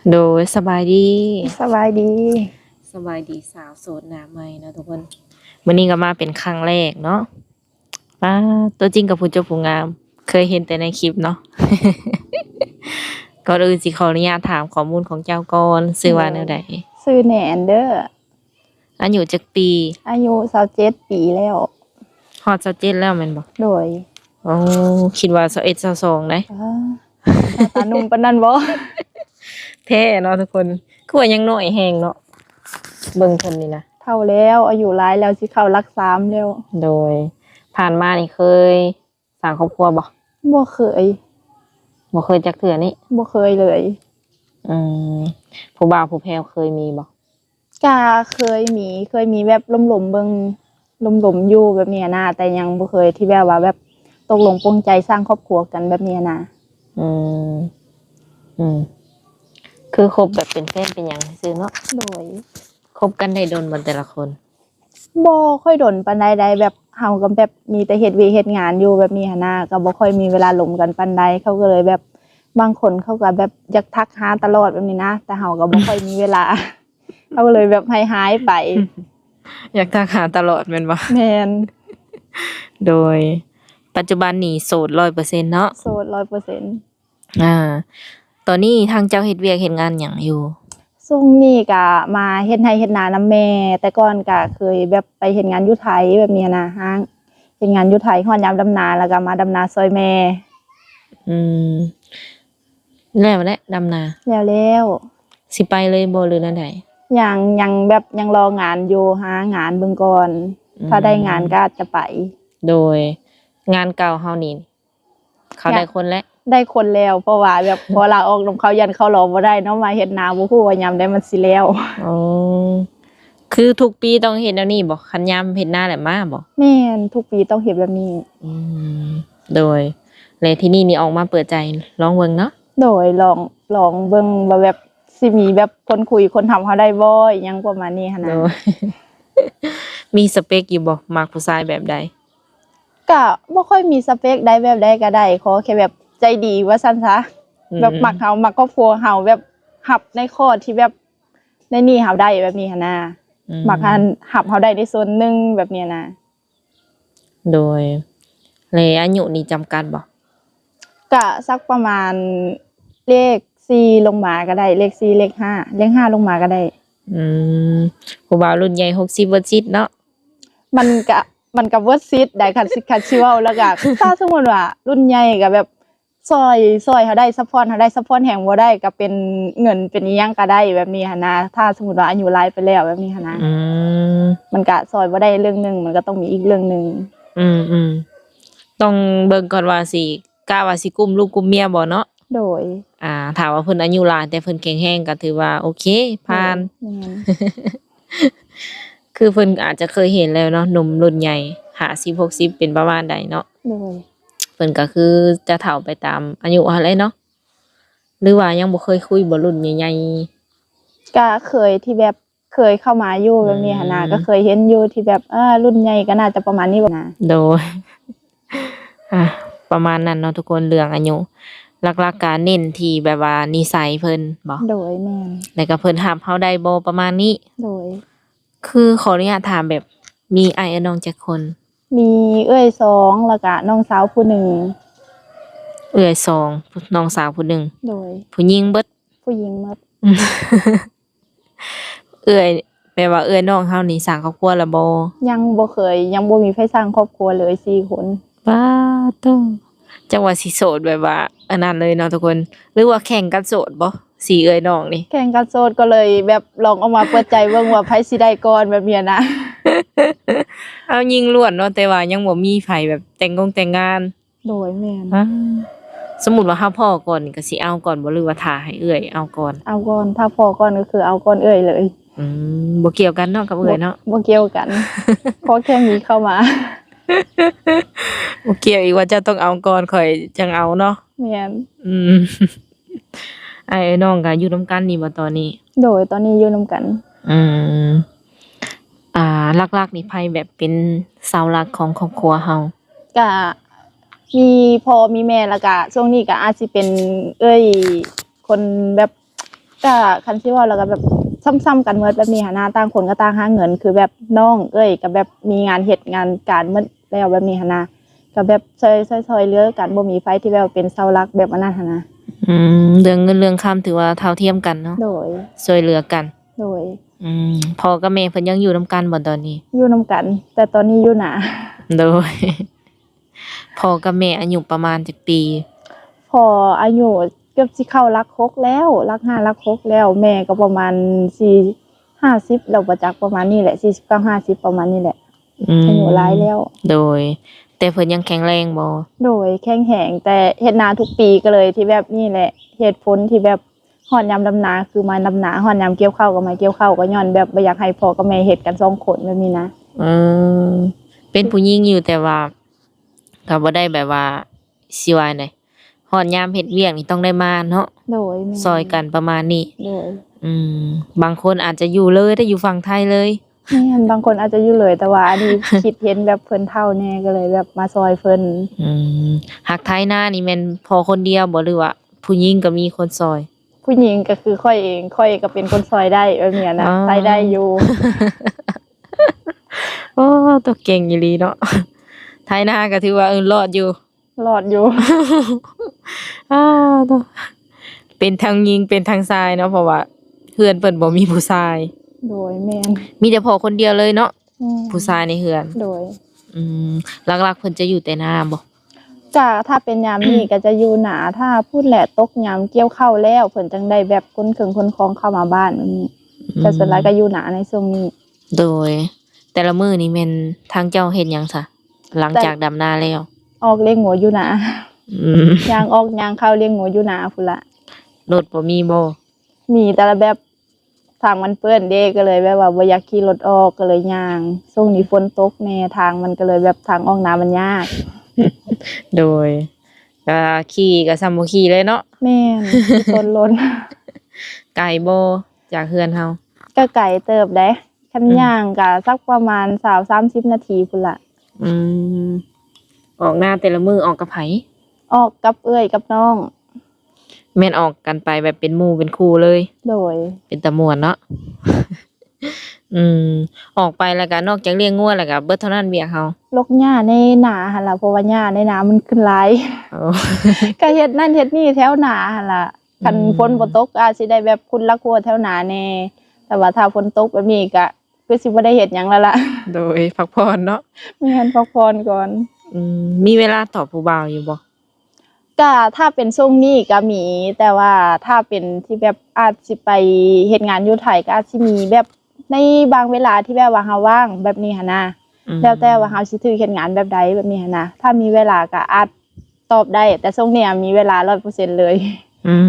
โดยสบายดีสบายดีสบายดีสาวโสดหน้าใหม่นะทุกคนมื้อนี้ก็มาเป็นครั้งแรกเนาะป้าตัวจริงกับผู้เจ้าผู้งามเคยเห็นแต่ในคลิปเนาะ ก่อนอื่นสิขออนุญาตถามข้อมูลของเจ้าก่อนชื่อว่าแนวใดชื่อแหนนเด้ออายุจักปีอายุ27ปีแล้วฮอด27แล้วแม่นบ่โดยอ๋อคิดว่า21 22ได้ หน้าตาหนุ่มปานนั้นบ่ แท้เนาะทุกคนคือว่ายังน้อยแฮงเนาะเบิ่งเพิ่นนี่นะ เฒ่าแล้วอายุหลายแล้วสิเข้ารัก3แล้วโดยผ่านมานี่เคยสร้างครอบครัวบ่บ่เคยบ่เคยจักเทื่อนี่ บ่เคยเลย อืมผู้บ่าวผู้แพรวเคยมีบ่ก็เคยมีแบบล้มๆเบิ่งล้มๆอยู่แบบนี้นะแต่ยังบ่เคยที่แบบว่าแบบตกลงปลงใจสร้างครอบครัวกันแบบนี้นะอืมอืมคือคบแบบเป็นแฟนเป็นหยังซื่อเนาะโดยคบกันได้โดนบ่แต่ละคนบ่ค่อยดนปานใดแบบเฮาก็แบบมีแต่เฮ็ดเวียกเฮ็ดงานอยู่แบบนี้หันนะก็บ่ค่อยมีเวลาหลมกันปานใดเขาก็เลยแบบบางคนเขาก็แบบอยากทักหาตลอดแบบนี้นะแต่เฮาก็บ่ค่อยมีเวลา เขาก็เลยแบบหายไป อยากทักหาตลอดแม่นบ่ แม่นโดยปัจจุบันนี่โสด 100% เนาะโสด 100% อ่าตอนนี้ทางเจ้าเฮ็ดเวียกเฮ็ดงานหยังอยู่ช่วงนี้ก็มาเฮ็ดไร่เฮ็ดนานำแม่แต่ก่อนก็เคยแบบไปเฮ็ดงานอยู่ไทยแบบนี้นะฮะเฮ็ดงานอยู่ไทยฮอดยามดำนาแล้วก็มาดำนาซอยแม่อืมแล้วแหละดำนาแล้วสิไปเลยบ่หรือแนวใดยังแบบยังรองานอยู่หางานเบิ่งก่อนถ้าได้งานก็อาจจะไปโดยงานเก่าเฮานี่เขาได้คนแล้วได้คนแล้วเพราะว่าแบบพอลาออกนำเขายันเขารอบ่ได้เนาะมาเฮ็ดนาบ่ฮู้ว่ายามใดมันสิแล้วอ๋อคือทุกปีต้องเฮ็ดแนวนี้บ่คันยามเฮ็ดนาแหละมาบ่แม่นทุกปีต้องเฮ็ดแบบนี้อืมโดยแล้วที่นี่ออกมาเปิดใจลองเบิ่งเนาะโดยลองเบิ่งว่าแบบสิมีแบบคนคุยคนทำเขาได้บ่อิหยังประมาณนี้หันโดน่ะ ย มีสเปกอยู่บ่มักผู้ชายแบบใดก็บ่ค่อยมีสเปคใดแบบใดก็ได้ขอแค่แบบใจดีว่าซั่นซะแบบมักเฮามักครอบครัวเฮาแบบรับในข้อที่แบบในนี่เฮาได้แบบนี้หันน่ะมักหันรับเฮาได้ในส่วนหนึงแบบนี้นะโดยแล้วอายุนี่จำกัดบ่ก็สักประมาณเลข4ลงมาก็ได้เลข4เลข5เลข5ลงมาก็ได้อืมผู้บ่าวรุ่นใหญ่60บ่จิตเนาะมันก็เบิดซิดได้คันสิเว้าแล้วก็ถ้าสมมุติว่ารุ่นใหญ่ก็แบบซอยเฮาได้ซัปพอร์ตเฮาได้ซัปพอร์ตแฮงบ่ได้ก็เป็นเงินเป็นอิหยังก็ได้แบบนี้หันนะถ้าสมมุติว่าอายุหลายไปแล้วแบบนี้หันนะมันก็ซอยบ่ได้เรื่องหนึงมันก็ต้องมีอีกเรื่องหนึงอืมๆต้องเบิ่งก่อนว่าสิกล้าว่าสิกุมลูกกุมเมียบ่เนาะโดยถ้าว่าเพิ่นอายุหลายแต่เพิ่นแข็งแรงก็ถือว่าโอเคผ่าน แม่น คือเพิ่นอาจจะเคยเห็นแล้วเนาะหนุ่มรุ่นใหญ่50 60เป็นประมาณใดเนาะโดยเพิ่นก็คือจะเฒ่าไปตามอายุหั้นแหละเนาะหรือว่ายังบ่เคยคุยบ่รุ่นใหญ่ก็เคยที่แบบเคยเข้ามาอยู่แบบนี้หันนะก็เคยเห็นอยู่ที่แบบรุ่นใหญ่ก็น่าจะประมาณนี้บ่นะ ๆโดยอ่ะประมาณนั้นเนาะทุกคนเรื่องอายุหลักๆก็เน้นที่แบบว่านิสัยเพิ่นบ่โดยแม่นแล้วก็เพิ่นรับเราได้บ่ประมาณนี้โดยคือขออนุญาตถามแบบมีอ้ายและน้องจักคน มีเอื้อย2แล้วก็น้องสาวผู้หนึ่งเอื้อย2น้องสาวผู้หนึ่งโดยผู้หญิงเบิด ผู้หญิงหมด เอื้อยแปลว่าเอื้อยน้องเฮานี่สร้างครอบครัวแล้วบ่ยังบ่มีไผสร้างครอบครัวเลย4คนป๊าโตจังว่าสิโสดแบบว่าอันนั้นเลยเนาะทุกคนหรือว่าแข่งกันโสดบ่สี่เอื้อยน้องนี่ แข่งกันโสดก็เลยแบบลองเอามาเปิดใจเบิ่งว่าไผสิได้ก่อนแบบเนี้ยนะ เอายิงล้วนเนาะแต่ว่ายังบ่มีไผแบบแต่งงานโดยแม่นสมมุติว่าเฮาพ้อก่อนนี่ก็สิเอาก่อนบ่หรือว่าท่าให้เอื้อยเอาก่อนเอาก่อนถ้าพอก่อนก็คือเอาก่อนเอื้อยเลย บ่เกี่ยวกันเนาะกับเอื้อยเนาะ บ่เกี่ยวกัน ขอแค่มีเข้ามา บ่เกี่ยวอีกว่าจะต้องเอาก่อนค่อยจังเอาเนาะแม่นอ้ายน้องก็อยู่นำกันนี่บ่ตอนนี้โดยตอนนี้อยู่นำกันอืมหลักๆนี่ไผแบบเป็นเสาหลักของครอบครัวเฮาก็มีพ่อมีแม่แล้วก็ช่วงนี้ก็อาจสิเป็นเอ้ยคนแบบ ก็คันสิว่าแล้วก็แบบซ้ำๆกันหมดแบบนี้หันนะต่างคนก็ต่างหาเงินคือแบบน้องเอ้ยก็แบบมีงานเฮ็ดงานการหมดแล้วแบบนี้หันนะก็แบบซอยๆเหลือกันบ่มีไฟที่แบบเป็นเสาหลักแบบอันนั้นหันนะ เรื่องเงินเรื่องคำถือว่าเท่าเทียมกันเนาะ โดย ช่วยเหลือกัน โดย พ่อกับแม่เพิ่นยังอยู่นํกันบ่ตอนนี้ อยู่นํกัน แต่ตอนนี้อยู่หนา โดย พ่อกับแม่อายุประมาณจักปี พออายุเกือบสิเข้ารักหกแล้วรักห้ารักหกแล้วแม่ก็ประมาณ50แล้วบ่จักประมาณนี้แหละ49 50ประมาณนี้แหละอายุหลายแล้ว โดย แต่เพิ่นยังแข็งแรงบ่ โดยแข็งแหงแต่เฮ็ดนาทุกปีก็เลยที่แบบนี่แหละเหตุผลที่แบบฮอดยามดำนาคือมาดำนาฮอดยามเกี่ยวข้าวก็มาเกี่ยวข้าวก็ย้อนแบบบ่อยากให้พ่อกับแม่เฮ็ดกัน2คนแบบนี้นะ เออเป็นผู้หญิงอยู่แต่ว่าก็บ่ได้แบบว่าสิว่าไดฮอดยามเฮ็ดเวียกนี่ต้องได้มาเนาะ โดยแม่ ซอยกันประมาณนี้ โดย บางคนอาจจะอยู่เลยได้อยู่ฝั่งไทยเลย แม่นบางคนอาจจะอยู่เลยแต่ว่าอันนี้ คิดเห็นแบบเพิ่นเฒ่าแน่ก็เลยแบบมาซอยเพิ่น หักไทยหน้านี่แม่นพอคนเดียวบ่หรือว่าผู้หญิงก็มีคนซอย ผู้หญิงก็คือค่อยเองค่อยก็เป็นคนซอยได้แบบเนี้ยนะ อ๋อ ใช้ได้อยู่ โอ้ตัวเก่งอีหลีเนาะ ไทยหน้าก็ถือว่ารอดอยู่ รอดอยู่ ตัวเป็นทางยิงเป็นทางทรายเนาะเพราะว่าเฮือนเพิ่นบ่มีผู้ชาย โดยแม่น มีแต่พ่อคนเดียวเลยเนาะ อืม ผู้ชายในเฮือน โดย หลักๆเพิ่นจะอยู่แต่นาบ่ จ้าถ้าเป็นยามนี้ก็จะอยู่หนาถ้าพูดแหละตกยามเกี่ยวข้าวแล้วเพิ่นจังได้แบบคนเคิงคนคองเข้ามาบ้านแบบนี้แต่ส่วนหลายก็อยู่หนาในช่วงนี้ โดย แต่ละมื้อนี่แม่นทางเจ้าเฮ็ดหยังซะหลังจากดำนาแล้ว ออกเลี้ยงหัวอยู่หนา อืม ยางออกยางเข้าเลี้ยงหัวอยู่หนาพุ่นละ รถบ่มีบ่ มีแต่ละแบบทางมันเปื้อนเด้ก็เลยแบบว่าบ่อยากขี่รถออกก็เลยย่างช่วงนี้ฝนตกแน่ทางมันก็เลยแบบทางออกน้ำมันยาก โดยก็ขี่ก็ซ้ำบ่ขี่เลยเนาะ แม่นที่ต้นล้น ไกลบ่จากเฮือนเฮา ก็ไก่เติบได้คันย่างก็สักประมาณ20-30นาทีพุ่นละ อืมออกหน้าแต่ละมื้อออกกับไผ ออกกับเอื้อยกับน้อง แม่นออกกันไปแบบเป็นหมู่เป็นคู่เลย โดย เป็นตะม่วนเนาะ ออกไปแล้วก็นอกจากเลี้ยงงัวแล้วก็เบิดเท่านั้นเวียกเฮา ลกหญ้าในนาหั่นล่ะเพราะว่าหญ้าในนามันขึ้นหลาย โอ้ ก็เฮ็ดนั่นเฮ็ดนี่แถวนาหั่นล่ะคัน อืม ฝนบ่ตกอาจสิได้แบบคุณละครัวแถวนาแน่แต่ว่าถ้าฝนตกแบบนี้ก็คือสิบ่ได้เฮ็ดหยังแล้วล่ะ โดยพักผ่อนเนาะ มีหันพักผ่อนก่อน มีเวลาตอบผู้บ่าวอยู่บ่ ก็ถ้าเป็นช่วงนี้ก็มี แต่ว่าถ้าเป็นที่แบบอาจสิไปเฮ็ดงานอยู่ไทยก็อาจสิมีแบบในบางเวลาที่แบบว่าเฮาว่างแบบนี้หั่นนะ แล้วแต่ว่าเฮาสิถือเฮ็ดงานแบบใดแบบนี้หันนะถ้ามีเวลาก็อาจตอบได้ แต่ช่วงเนี้ยมีเวลา 100% เลย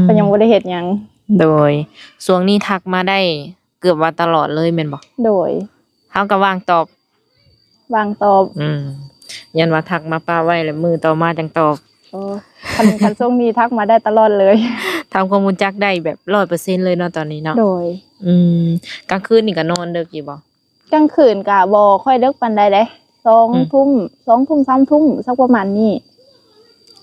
ก็ยังบ่ได้เฮ็ดหยัง โดยช่วงนี้ทักมาได้เกือบว่าตลอดเลยแม่นบ่ โดย เฮาก็ว่างตอบ วางตอบ ยันว่าทักมาป้าไว้แล้วมือต่อมาจังตอบ โอ้คันช่วงนี้ทักมาได้ตลอดเลย ทำความรู้จักได้แบบ 100% เลยเนาะตอนนี้เนาะ โดย กลางคืนนี่ก็นอนดึกอยู่บ่ กลางคืนก็บ่ค่อยดึกปานใดเด้2 ทุ่ม2 ทุ่ม3 ทุ่มสักประมาณนี้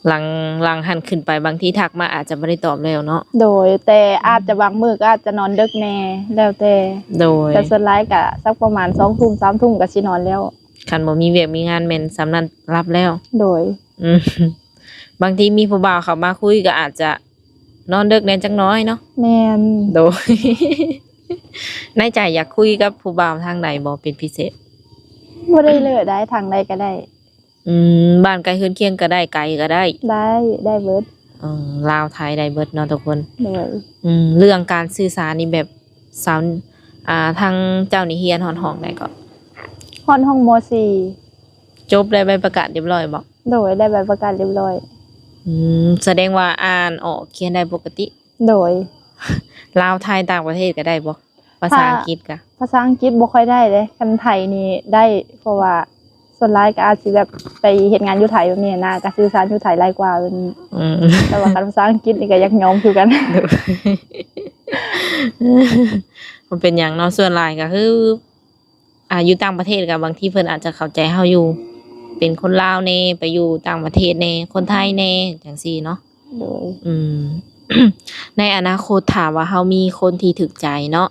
หลังหันขึ้นไปบางทีทักมาอาจจะบ่ได้ตอบแล้วเนาะ โดยแต่อาจจะบางมื้อก็อาจจะนอนดึกแน่แล้วแต่ โดย แต่ส่วนหลายก็สักประมาณ2 ทุ่ม3 ทุ่มก็สินอนแล้ว คันบ่มีเวียกมีงานแม่นสำนั้นรับแล้ว โดย อืมบางทีมีผู้บ่าวเข้ามาคุยก็อาจจะนอนดึกแน่จักหน้อยเนาะ แม่น โดย ในใจอยากคุยกับผู้บ่าวทางใดบ่เป็นพิเศษ บ่ได้เลือกได้ทางใดก็ได้ บ้านไกลเฮือนเคียงก็ได้ไกลก็ได้ ได้เบิด ลาวไทยได้เบิดเนาะทุกคน โดย เรื่องการสื่อสารนี่แบบสาวทางเจ้านี่เฮียนฮอดห้องได้ก็ ฮอดห้องม จบได้ใบประกาศเรียบร้อยบ่ .4 โดยได้ใบประกาศเรียบร้อย แสดงว่าอ่านออกเขียนได้ปกติ โดย ลาวไทยต่างประเทศก็ได้บ่ภาษาอังกฤษก็ ภาษาอังกฤษบ่ค่อยได้เลยคันไทยนี่ได้เพราะว่าส่วนหลายก็อาจสิแบบไปเฮ็ดงานอยู่ไทยแบบนี้นะก็สื่อสารอยู่ไทยหลายกว่าแบบนี้ อืม แต่ว่าคันภาษาอังกฤษนี่ก็อยากยอมคือกัน มันเป็นอย่างเนาะส่วนหลายก็คืออยู่ต่างประเทศก็บางทีเพิ่นอาจจะเข้าใจเฮาอยู่ เป็นคนลาวแน่ไปอยู่ต่างประเทศแน่คนไทยแน่จังซี่เนาะ โดย อืม ในอนาคตถามว่าเฮามีคนที่ถูกใจเนาะ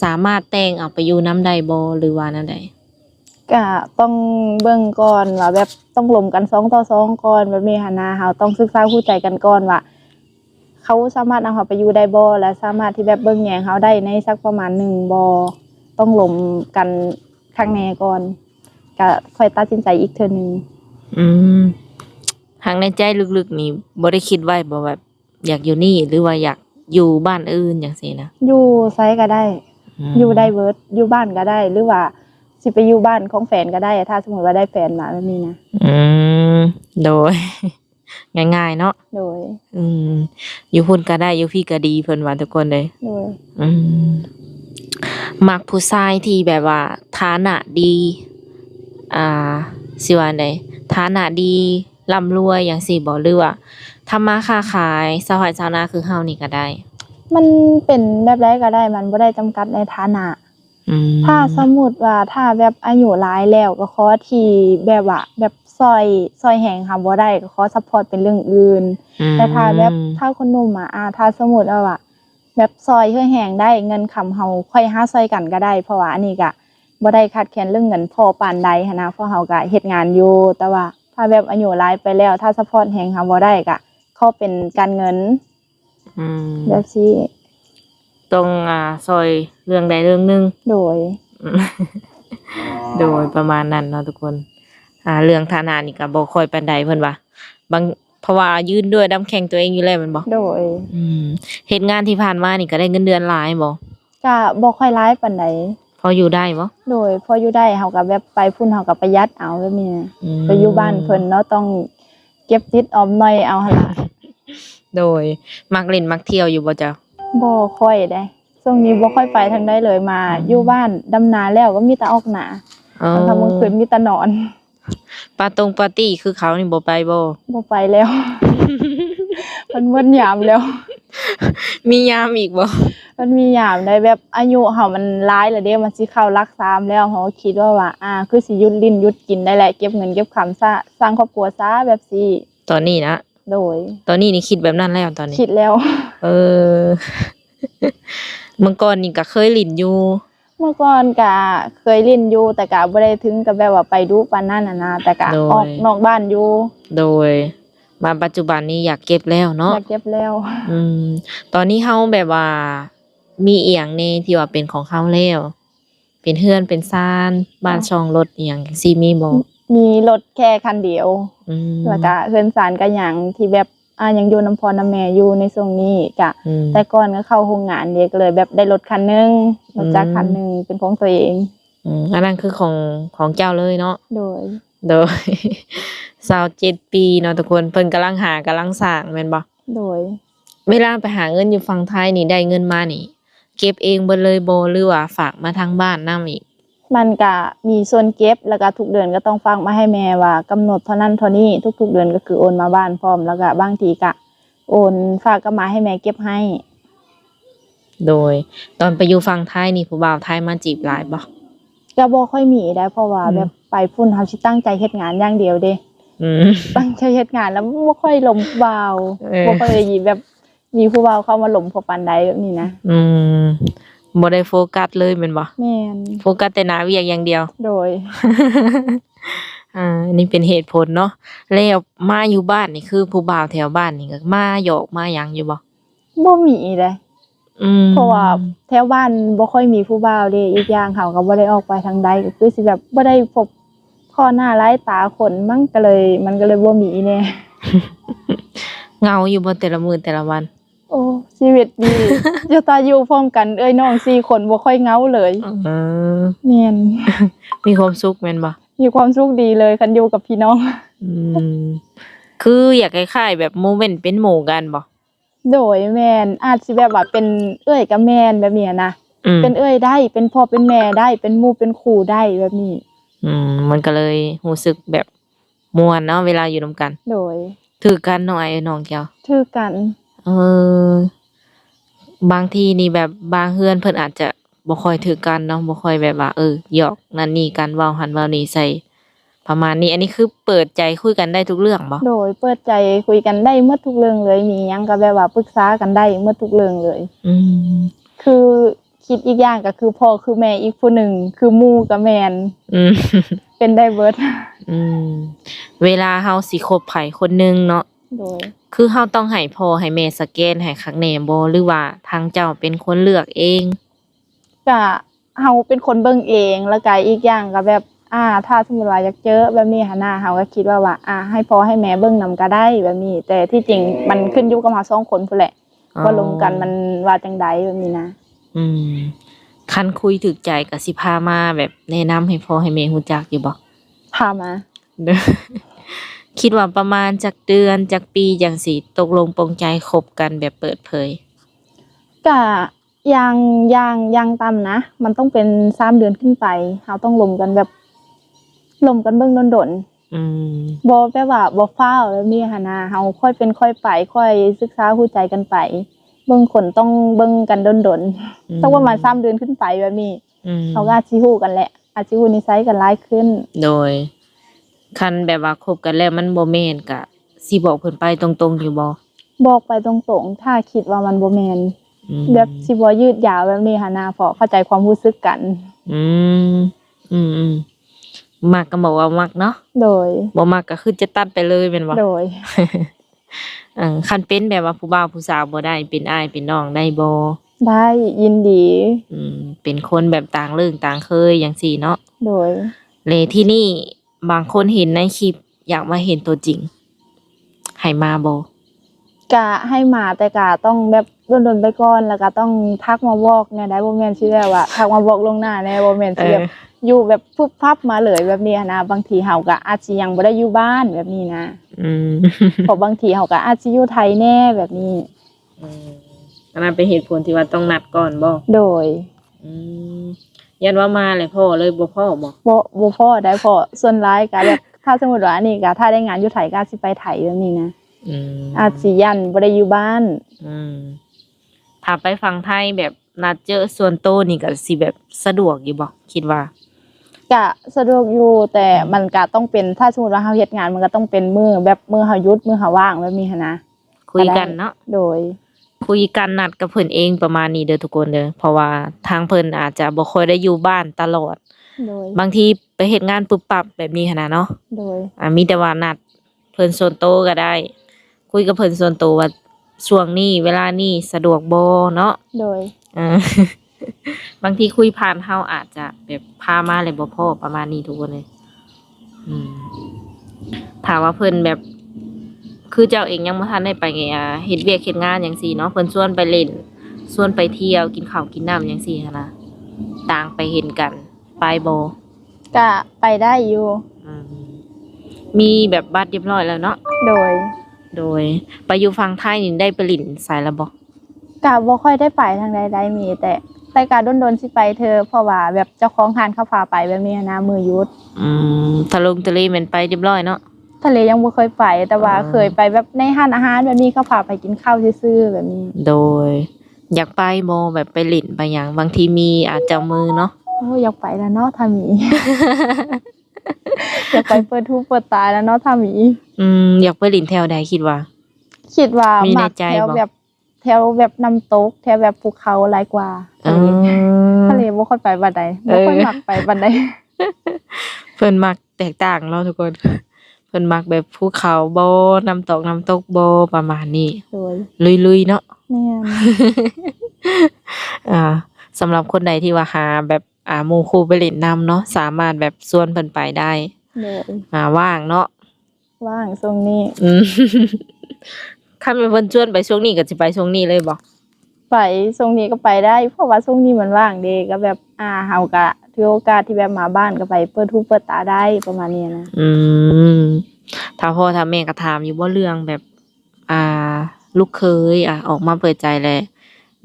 สามารถแต่งเอาไปอยู่น้ำใดบ่หรือว่าแนวใดก็ต้องเบิ่งก่อนว่าแบบต้องร่วมกัน2 ต่อ 2ก่อนแบบนี้หันนะเราต้องศึกษาคู่ใจกันก่อนว่าเขาสามารถเอาเราไปอยู่ได้บ่และสามารถที่แบบเบิ่งแยงเราได้ในสักประมาณหนึ่งบ่ต้องร่วมกันข้างในก่อนก็ค่อยตัดสินใจอีกเทื่อหนึงอืมทางในใจลึกๆนี่บ่ได้คิดไว้บ่แบบอยากอยู่นี่หรือว่าอยากอยู่บ้านอื่นจังซี่นะอยู่ไสก็ได้อยู่ได้เบิดอยู่บ้านก็ได้หรือว่าสิไปอยู่บ้านของแฟนก็ได้ถ้าสมมุติว่าได้แฟนมาแบบนี้นะอืมโดยง่ายๆเนาะโดยอืมอยู่พุ่นก็ได้อยู่พี่ก็ดีเพิ่นว่าทุกคนเลยโดยอืมมักผู้ชายที่แบบว่าฐานะดี อ่าสิว่าไดฐานะดีร่ำรวยหยังซี้บ่หรือว่าทำมาค้าขายชาวไร่ชาวนาคือเฮานี่ก็ได้มันเป็นแบบใดก็ได้มันบ่ได้จำกัดในฐานะถ้าสมมุติว่าถ้าแบบอายุหลายแล้วก็ขอที่แบบว่าแบบซอยแหงค่ะบ่ได้ก็ขอซัปพอร์ตเป็นเรื่องอื่นแต่ถ้าแบบถ้าคนหนุ่มถ้าสมมุติว่าแบบซอยแหงได้เงินค้ำเฮาค่อยหาซอยกันก็ได้เพราะว่าอันนี้ก็บ่ได้ขาดแคลนเรื่องเงินพอปานใดหันนะเพราะเฮาก็เฮ็ดงานอยู่แต่ว่าถ้าแบบอายุหลายไปแล้วถ้าซัปพอร์ตแหงเฮาบ่ได้ก็ขอเป็นการเงินแบบนี้ต้องซอยเรื่องใดเรื่องหนึ่งโดย โดยประมาณนั้นเนาะทุกคนเรื่องฐานะนี่ก็บ่ค่อยปานใดเพิ่นว่าบางเพราะว่ายืนด้วยดำแข้งตัวเองอยู่แล้วแม่นบ่โดยเฮ็ดงานที่ผ่านมานี่ก็ได้เงินเดือนหลายบ่ก็บ่ค่อยหลายปานใดพออยู่ได้บ่โดยพออยู่ได้เฮาก็แบบไปพุ่นเฮาก็ประหยัดเอาแบบนี้นะไปอยู่บ้านเพิ่นเนาะต้องเก็บจิตออมหน่อยเอาหั่นล่ะโดยมักเล่นมักเที่ยวอยู่บ่จ๊ะบ่ค่อยได้ช่วงนี้บ่ค่อยไปทางใดเลยมาอยู่บ้านดำนาแล้วก็มีแต่ออกหน้าบางมื้อคืนมีแต่นอนปาร์ตี้คือเขานี่บ่ไปบ่ไปแล้วมันหมดยามแล้วมียามอีกบ่มันมียามได้แบบอายุเฮามันหลายแล้วเด้มันสิเข้าหลัก3แล้วเฮาคิดว่าคือสิหยุดลิ้นหยุดกินได้แล้วเก็บเงินเก็บคำซะสร้างครอบครัวซะแบบนี้ตอนนี้นะโดยตอนนี้นี่คิดแบบนั้นแล้วตอนนี้คิดแล้วเออเมื่อก่อนนี่ก็เคยลิ้นอยู่เมื่อก่อนก็เคยเล่นอยู่แต่ก็บ่ได้ถึงกับแบบว่าไปดูปานนั้นนะแต่ก็ออกนอกบ้านอยู่โดยมาปัจจุบันนี้อยากเก็บแล้วเนาะอยากเก็บแล้วตอนนี้เฮาแบบว่ามีอีหยังแน่ที่ว่าเป็นของเฮาแล้วเป็นเรือนเป็นศาลบ้านช่องรถอีหยังจังซี่มีบ่มีรถแค่คันเดียวแล้วก็เรือนศาลก็หยังที่แบบยังอยู่น้ำพ่อน้ำแม่อยู่ในช่วงนี้ก็แต่ก่อนก็เข้าโรงงานเด็กเลยแบบได้รถคันนึงรถจักรคันนึงเป็นของตัวเองอันนั้นคือของเจ้าเลยเนาะโดย27ปีเนาะทุกคนเพิ่นกำลังหากำลังสร้างแม่นบ่โดยเวลาไปหาเงินอยู่ฝั่งไทยนี่ได้เงินมานี่เก็บเองเบิดเลยบ่หรือว่าฝากมาทางบ้านนำอีกมันก็มีส่วนเก็บแล้วก็ทุกเดือนก็ต้องฝากมาให้แม่ว่ากำหนดเท่านั้นเท่านี้ทุกๆเดือนก็คือโอนมาบ้านพร้อมแล้วก็บางทีก็โอนฝากกลับมาให้แม่เก็บให้โดยตอนไปอยู่ฝั่งไทยนี่ผู้บ่าวไทยมาจีบหลายบ่ก็บ่ค่อยมีได้เพราะว่าแบบไปพุ่นเฮาสิตั้งใจเฮ็ดงานอย่างเดียวเด้ตั้งใจเฮ็ดงานแล้วบ่ค่อยหลงผู้บ่าวบ่ค่อยได้แบบมีผู้บ่าวเข้ามาหลงพอปานใดแบบนี้นะบ่ได้โฟกัสเลยแม่นบ่แม่นโฟกัสแต่หน้าเวียกอย่างเดียวโดยอันนี้เป็นเหตุผลเนาะแล้วมาอยู่บ้านนี่คือผู้บ่าวแถวบ้านนี่ก็มาหยอกมาหยังอยู่บ่บ่มีเลยเพราะว่าแถวบ้านบ่ค่อยมีผู้บ่าวเด้อีกอย่างเขาก็บ่ได้ออกไปทางใดก็คือสิแบบบ่ได้พบพ้อหน้าหลายตาคนมันก็เลยบ่มีแน่เหงาอยู่บ่แต่ละมื้อแต่ละวันโอ้ชีวิตดีจะตาอยู่พร้อมกันเอ้ยน้อง4คนบ่ค่อยเหงาเลยแม่นมีความสุขแม่นบ่มีความสุขดีเลยคันอยู่กับพี่น้องคืออยากคล้ายๆแบบโมเมนต์เป็นหมู่กันบ่โดยแม่นอาจสิแบบว่าเป็นเอ้ยกับแม่นแบบนี้นะเป็นเอ้ยได้เป็นพ่อเป็นแม่ได้เป็นหมู่เป็นคู่ได้แบบนี้มันก็เลยรู้สึกแบบม่วนเนาะเวลาอยู่นำกันโดยถือกันเนาะไอ้น้องแก้วถือกันบางทีนี่แบบบางเฮือนเพิ่นอาจจะบ่ค่อยถือกันเนาะบ่ค่อยแบบว่าหยอกนั่นนี่กันเว้าหันเว้านี่ใส่ ประมาณนี้ อันนี้คือเปิดใจคุยกันได้ทุกเรื่องบ่ โดยเปิดใจคุยกันได้หมดทุกเรื่องเลยมีหยังก็แบบว่าปรึกษากันได้หมดทุกเรื่องเลย อืม คือคิดอีกอย่างก็คือพ่อคือแม่อีกผู้หนึ่งคือหมู่กับแม่น อืม เป็นได้เบิด อืม เวลาเฮาสิคบไผคนหนึงเนาะ โดย คือเฮาต้องให้พ่อให้แม่สแกนให้คักแน่บ่หรือว่าทางเจ้าเป็นคนเลือกเอง ก็เฮาเป็นคนเบิ่งเองแล้วก็อีกอย่างก็แบบ ถ้าสมมุติว่าอยากเจอแบบนี้หันหน้าเฮาก็คิดว่าให้พ่อให้แม่เบิ่งนำก็ได้แบบนี้ แต่ที่จริงมันขึ้นอยู่กับเฮาสองคนพู้นแหละ อ๋อ ว่าลงกันมันว่าจังใดแบบนี้นะ อืม คันคุยถึกใจก็สิพามาแบบแนะนำให้พ่อให้แม่รู้จักอยู่บ่ พามา เด้อ คิดว่าประมาณจักเดือนจักปีจังสิตกลงปลงใจคบกันแบบเปิดเผย ก็อย่างต่ำนะมันต้องเป็น3เดือนขึ้นไปเฮาต้องลมกันแบบลมกันเบิ่งดน อืม ๆบ่แบบว่าบ่ฟ้าวแบบนี้หันนะเฮาค่อยเป็นค่อยไปค่อยศึกษารู้ใจกันไปเบิ่งคนต้องเบิ่งกันดนๆต้องประมาณ3เดือนขึ้นไปแบบนี้ อืม เฮาก็อาจสิฮู้กันแหละอาจสิฮู้นิสัยกันหลายขึ้น โดย คันแบบว่าคบกันแล้วมันบ่แม่นก็สิบอกเพิ่นไปตรงๆอยู่บ่ บอกไปตรงๆถ้าคิดว่ามันบ่แม่น อืม แบบสิบ่ยืดยาวแบบนี้หันนะเพราะเข้าใจความรู้สึกกัน อืม อืมมักก็บอกว่ามักเนาะ โดย บ่มักก็คือจะตัดไปเลยแม่นบ่ โดย คันเป็นแบบว่าผู้บ่าวผู้สาวบ่ได้เป็นอ้ายเป็นน้องได้บ่ ได้ยินดี เป็นคนแบบต่างเรื่องต่างเคยจังซี่เนาะ โดย เลยที่นี่บางคนเห็นในคลิปอยากมาเห็นตัวจริงให้มาบ่ กะให้มาแต่กะต้องแบบโดนๆไปก่อนแล้วก็ต้องทักมาบอกแหน่ได้บ่แม่นสิแบบว่าทักมาบอกล่วงหน้าแหน่บ่แม่นสิแบบอยู่แบบปุ๊บพับมาเลยแบบนี้นะบางทีเฮาก็อาจสิยังบ่ได้อยู่บ้านแบบนี้นะ อืม เพราะบางทีเฮาก็อาจสิอยู่ไทยแน่แบบนี้ อันนั้นเป็นเหตุผลที่ว่าต้องนัดก่อนบ่ โดย อืมยันว่ามาเลยพ่อเลยบ่พ่อบ่ บ่พอได้พอส่วนหลายก็แบบถ้าสมมุติว่าอันนี้ก็ถ้าได้งานอยู่ไทยก็อาจสิไปไทยแบบนี้นะ อืม อาจสิยันบ่ได้อยู่บ้าน อืมถ้าไปฟังไทยแบบนัดเจอส่วนโตวนี่ก็สิแบบสะดวกอยู่บ่คิดว่า ก็สะดวกอยู่แต่มันก็ต้องเป็นถ้าสมมุติว่าเฮาเฮ็ดงานมันก็ต้องเป็นมื้อแบบมื้อเฮาหยุดมื้อเฮาว่างแบบนี้หันนะ คุยกันเนาะ โดย คุยกันนัดกับเพิ่นเองประมาณนี้เด้อทุกคนเด้อเพราะว่าทางเพิ่นอาจจะบ่ค่อยได้อยู่บ้านตลอด โดย บางทีไปเฮ็ดงานปุ๊บปับแบบนี้หันน่ะเนาะ โดย มีแต่ว่านัดเพิ่นส่วนโตวก็ได้ คุยกับเพิ่นส่วนโตวว่าช่วงนี้เวลานี้สะดวกบ่เนาะ โดย เออ บางทีคุยผ่านเฮาอาจจะแบบพามาเลยบ่พอประมาณนี้ทุกคนเลย ถามว่าเพิ่นแบบ คือเจ้าเองยังบ่ทันได้ไปไงเฮ็ดเวียกเฮ็ดงานจังซี่เนาะเพิ่นชวนไปเล่นชวนไปเที่ยวกินข้าวกินน้ำจังซี่หันนะต่างไปเห็นกันไปบ่ ก็ไปได้อยู่ อืมมีแบบบัตรเรียบร้อยแล้วเนาะ โดย โดยไปอยู่ฝั่งไทยนี่ได้ไปเลินสายแล้วบ่ ก็บ่ค่อยได้ไปทางใดๆมีแต่ก็โดนๆสิไปเธอเพราะว่าแบบเจ้าของร้านเขาพาไปแบบนี้นะมื้อหยุด ทะลงทะเลแม่นไปเรียบร้อยเนาะ ทะเลยังบ่เคยไปแต่ว่า อ๋อ เคยไปแบบในร้านอาหารแบบนี้เขาพาไปกินข้าวซื่อๆแบบนี้ โดย อยากไปบ่แบบไปเลินไปหยังบางทีมีอาจจะเอามือเนาะ โอ้อยากไปแล้วเนาะถ้ามี อยากไปเปิดหูเปิดตาแล้วเนาะถ้ามี อยากไปเลินแถวใดคิดว่า คิดว่า มีใน มัก ใจ แถว บ่ แบบน้ำตกแถวแบบภูเขาหลายกว่าทะเลบ่ค่อยไปบันไดบ่ค่อยมักไปบันได เพิ่นมักแตกต่างเนาะทุกคน เพิ่นมักแบบภูเขาบ่น้ำตกบ่ประมาณนี้ โดย ลุยๆเนาะ แม่น สำหรับคนใดที่ว่าหาแบบหมู่คู่ไปเล่นนำเนาะสามารถแบบชวนเพิ่นไปได้ โดย ว่างเนาะ ว่างช่วงนี้ คันเป็นเพิ่นชวนไปช่วงนี้ก็สิไปช่วงนี้เลยบ่ ไปช่วงนี้ก็ไปได้เพราะว่าช่วงนี้มันว่างเด้ก็แบบเฮาก็ถือโอกาสที่แบบมาบ้านก็ไปเปิดหูเปิดตาได้ประมาณนี้นะ ถ้าพ่อถ้าแม่ก็ถามอยู่บ่เรื่องแบบ ลูกเคยออกมาเปิดใจแล้ว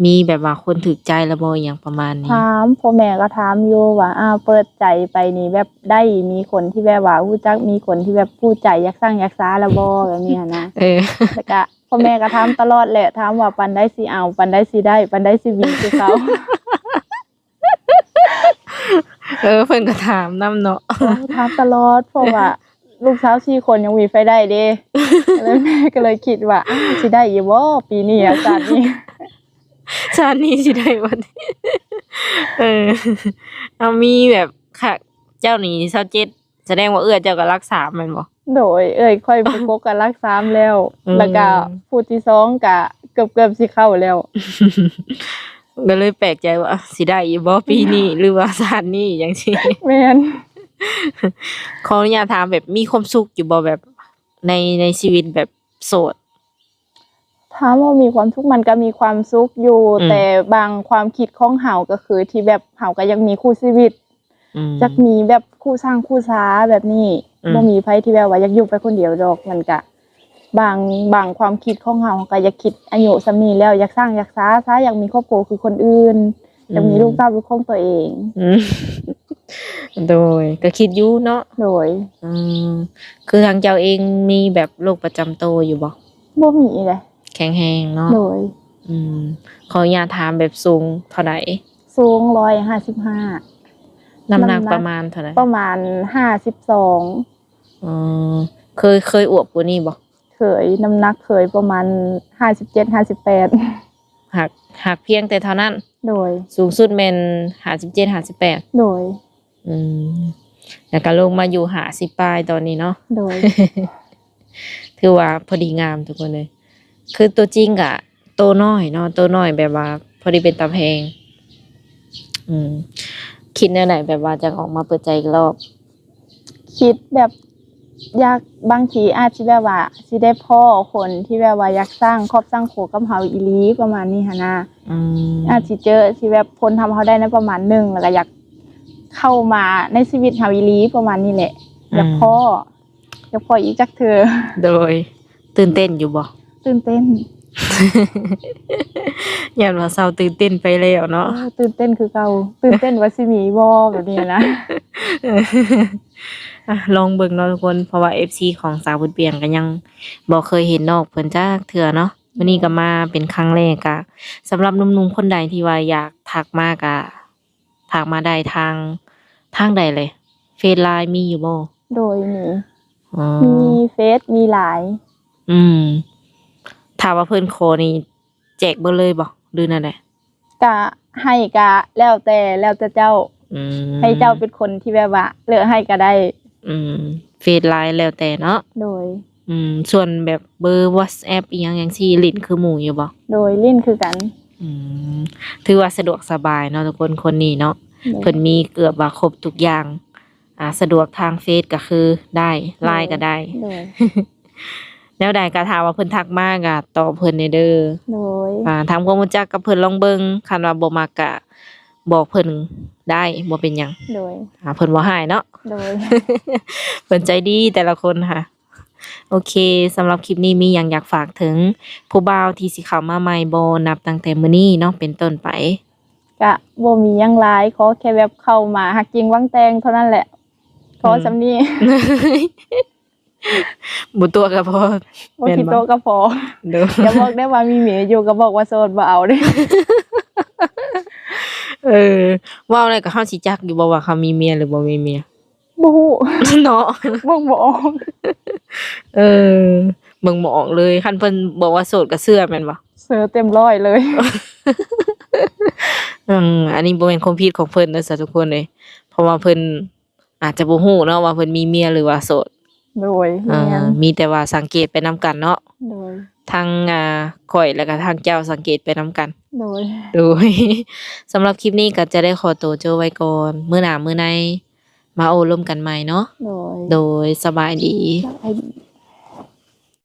มีแบบว่าคนถูกใจแล้วบ่อหยังประมาณนี้ ถามพ่อแม่ก็ถามอยู่ว่าเปิดใจไปนี่แบบได้มีคนที่แบบว่ารู้จักมีคนที่แบบผู้ใจอยากสร้างอยากสาแล้วบ่แบบนี้นะ แล้วก็พ่อแม่ก็ถามตลอดแหละถามว่าปันได้สิเอาปันได้สิได้ปันได้สิมีคือเขา เพิ่นก็ถามนำเนาะ ถามตลอดเพราะว่าลูกสาว4คนยังมีไฟได้เด้แล้วแม่ก็เลยคิดว่าอ้าวสิได้อยู่บ่ปีนี้อาจารย์นี่ ชาตินี้สิได้บ่นี้เออเอามีแบบค่ะเจ้านี่27แสดงว่าเจ้าก็รักษาแม่นบ่ โดยค่อยไปกกกันรัก3แล้ว อืม แล้วก็ผู้ที่2ก็เกือบสิเข้าแล้ว ก็เลยแปลกใจว่าสิได้อยู่บ่ปีนี้หรือว่าชาตินี้จังซี่ แม่น ขออนุญาตถามแบบมีความสุขอยู่บ่แบบในชีวิตแบบโสด ถามว่ามีความทุกข์มันก็มีความสุขอยู่ อืม แต่บางความคิดของเฮาก็คือที่แบบเฮาก็ยังมีคู่ชีวิต อืม จักมีแบบคู่สร้างคู่ช้าแบบนี้ อืม บ่มีไผที่แบบว่าอยากอยู่ไปคนเดียวดอกมันก็บางความคิดของเฮาก็อยากคิดอายุส่ำนี้แล้วอยากสร้างอยากช้าอยากมีครอบครัวคือคนอื่นอยากมีลูกเต้าเป็นของตัวเอง อืม โดยก็คิดอยู่เนาะ โดย อืมคือทางเจ้าเองมีแบบโรคประจำตัวอยู่บ่ บ่มีเลย แข็งแรงเนาะ โดย อืมขออนุญาตถามแบบสูงเท่าไหร่ สูง155 น้ำหนัก น้ำหนัก ประมาณเท่าไหร่ ประมาณ52อืมเคยอวบกว่านี้บ่ เคยน้ำหนักเคยประมาณ57-58 หากเพียงแต่เท่านั้น โดย สูงสุดแม่น57 58 โดย อืมแล้วก็ลงมาอยู่50ปลายตอนนี้เนาะ โดย ถือว่าพอดีงามทุกคนเลย คือตัวจริงกะโตน้อยเนาะโตน้อยแบบว่า พอดีเป็นตาแพง อืม คิดแนวไหนแบบว่าจะออกมาเปิดใจอีกรอบ คิดแบบอยากบางทีอาจสิแบบว่าสิได้พ่อคนที่แบบว่าอยากสร้างครอบสร้างครัวกับเฮาอีหลีประมาณนี้หันนะ อืม อาจสิเจอสิแบบพ้นทำเฮาได้ในประมาณหนึงแล้วก็อยากเข้ามาในชีวิตเฮาอีหลีประมาณนี้แหละอยากพ่ออีกจักเทื่อ โดย ตื่นเต้นอยู่บ่ ตื่นเต้น อย่าว่าเศร้าตื่นเต้นไปแล้วเนาะ ตื่นเต้นคือเก่าตื่นเต้นว่าสิมีบ่แบบนี้นะ อ่ะลองเบิ่งเนาะทุกคนเพราะว่า FC ของสาวบุญเปียงก็ยังบ่เคยเห็นนอกเพิ่นจักเทื่อเนาะวันนี้ก็มาเป็นครั้งแรกอะสำหรับหนุ่มๆคนใดที่ว่าอยากทักมาก็ทักมาได้ทางใดเลยเฟซไลน์มีอยู่บ่ โดยมี อ๋อ มีเฟซมีหลาย อืมถ้าว่าเพิ่นขอนี่แจกเบิดเลยบ่หรือนั่นแหละ กะให้กะแล้วแต่เจ้า อืม ให้เจ้าเป็นคนที่แบบว่าเลือกให้ก็ได้ อืมเฟซไลน์แล้วแต่เนาะ โดย ส่วนแบบเบอร์ WhatsApp อีหยังจังซี่ลิ้นคือหมู่อยู่บ่ โดยลิ้นคือกัน อืมถือว่าสะดวกสบายเนาะทุกคนคนนี้เนาะ โดย เพิ่นมีเกือบว่าครบทุกอย่างสะดวกทางเฟซก็คือได้ไลน์ก็ได้ โดย แล้วใดก็ถามว่าเพิ่นทักมาก็ตอบเพิ่นได้เด้อ โดย ทำความรู้จักกับเพิ่นลองเบิ่งคันว่าบ่มักก็บอกเพิ่นได้บ่เป็นหยัง โดย เพิ่นบ่ให้เนาะ โดย เพิ่นใจดีแต่ละคนค่ะ โอเคสำหรับคลิปนี้มีหยังอยากฝากถึงผู้บ่าวที่สิเข้ามาใหม่บ่นับตั้งแต่มื้อนี้เนาะเป็นต้นไป กะบ่มีหยังหลายขอแค่แบบเข้ามาหักจริงหวังแต่งเท่านั้นแหละ ขอสำนี้ บ่ตัวก็พอ บ่คิดโตก็พอ เด้อ อย่าบอกได้ว่ามีเมียอยู่ก็บอกว่าโสดบ่เอาเด้ เว้าได้ก็เฮาสิจักอยู่บ่ว่าเขามีเมียหรือบ่มีเมีย บ่ฮู้ เนาะ เบิ่งบ่ออก เออเบิ่งบ่ออกเลยคันเพิ่นบอกว่าโสดก็เชื่อแม่นบ่ เสือเต็มร้อยเลย อันนี้บ่แม่นความผิดของเพิ่นเด้อจ้ะทุกคนเด้เพราะว่าเพิ่นอาจจะบ่ฮู้เนาะว่าเพิ่นมีเมียหรือว่าโสด โดยแม่น มีแต่ว่าสังเกตไปนํกันเนาะ โดย ทั้งข่อยแล้วก็ทางเจ้าสังเกตไปนํกัน โดย โดย สำหรับคลิปนี้ก็จะได้ขอตัวโจไว้ก่อนมื้อหน้ามื้อในมาโอ้ร่วมกันใหม่เนาะ โดย โดยสบายดี สบายดี